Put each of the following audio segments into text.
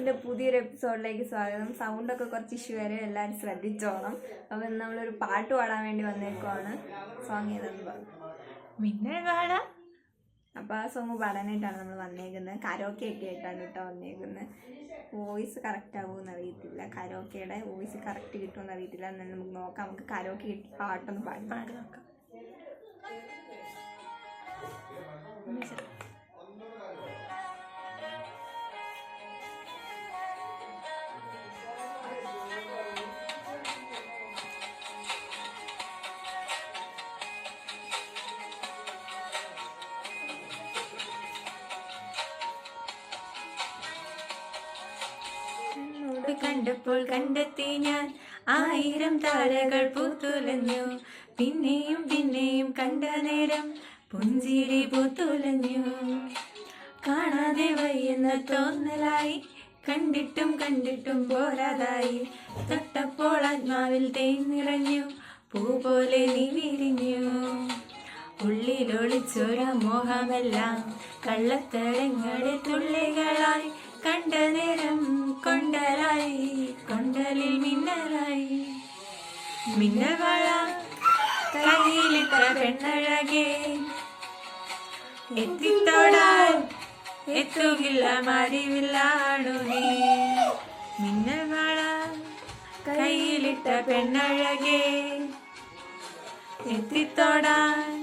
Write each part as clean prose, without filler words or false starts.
വ്ളോഗിന്റെ പുതിയൊരു എപ്പിസോഡിലേക്ക് സ്വാഗതം. സൗണ്ടൊക്കെ കുറച്ച് ഇഷ്യൂ വരെ എല്ലാവരും ശ്രദ്ധിച്ചോണം. അപ്പം നമ്മളൊരു പാട്ട് പാടാൻ വേണ്ടി വന്നേക്കുവാണ്. സോങ് ഏതെന്ന് പറഞ്ഞു മിന്നൽ വാഴ. അപ്പോൾ ആ സോങ് പാടാനായിട്ടാണ് നമ്മൾ വന്നേക്കുന്നത്. കരോക്കെ ഒക്കെ ആയിട്ടാണ് കേട്ടോ വന്നേക്കുന്നത്. വോയിസ് കറക്റ്റ് ആവുമെന്ന് അറിയത്തില്ല, കരോക്കയുടെ വോയിസ് കറക്റ്റ് കിട്ടുമെന്ന് അറിയത്തില്ല. എന്നാലും നമുക്ക് നോക്കാം. നമുക്ക് കരോക്കെ കിട്ടി പാട്ടൊന്ന് പാടി നോക്കാം. കണ്ടപ്പോൾ കണ്ടെത്തി ഞാൻ 1000 താരകൾ പൂത്തുലഞ്ഞു. പിന്നെയും പിന്നെയും കണ്ട നേരം പുഞ്ചിരി പൂത്തുലഞ്ഞു. കാണാതെ വയ്യെന്ന തോന്നലായി, കണ്ടിട്ടും കണ്ടിട്ടും പോരാതായി. തൊട്ടപ്പോൾ ആത്മാവിൽ തേൻ നിറഞ്ഞു, പൂ പോലെ നീ വിരിഞ്ഞു. ഉള്ളിലൊളിച്ചൊരു മോഹമെല്ലാം കള്ളത്തരങ്ങളുടെ തുള്ളികളായി. കണ്ട നേരം കൊണ്ടലായി, കൊണ്ടലിൽ മിന്നലായി. മിന്നൽവാഴ കയ്യിലിട്ട പെണ്ണഴകേ, എത്തിത്തോടാൻ എത്തുകില്ല മരിവില്ലാണു നീ. മിന്നൽവാഴ കയ്യിലിട്ട പെണ്ണഴകേ, എത്തിത്തോടാൻ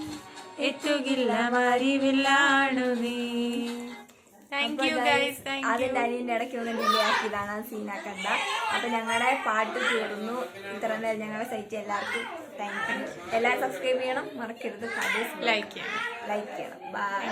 എത്തുകില്ല മരിവില്ലാണു നീ. അതിന്റെ അനിയന്റെ ഇടയ്ക്ക് ഒന്ന് ഡിലേ ആക്കിയതാണ്, സീനാക്കണ്ട. അപ്പൊ ഞങ്ങളുടെ പാട്ട് തീർന്നു. ഇത്ര നേരം ഞങ്ങളെ സൈറ്റ് എല്ലാവർക്കും താങ്ക് യു. എല്ലാവരും സബ്സ്ക്രൈബ് ചെയ്യണം, മറക്കരുത്. ലൈക്ക് ചെയ്യണം. ബൈ.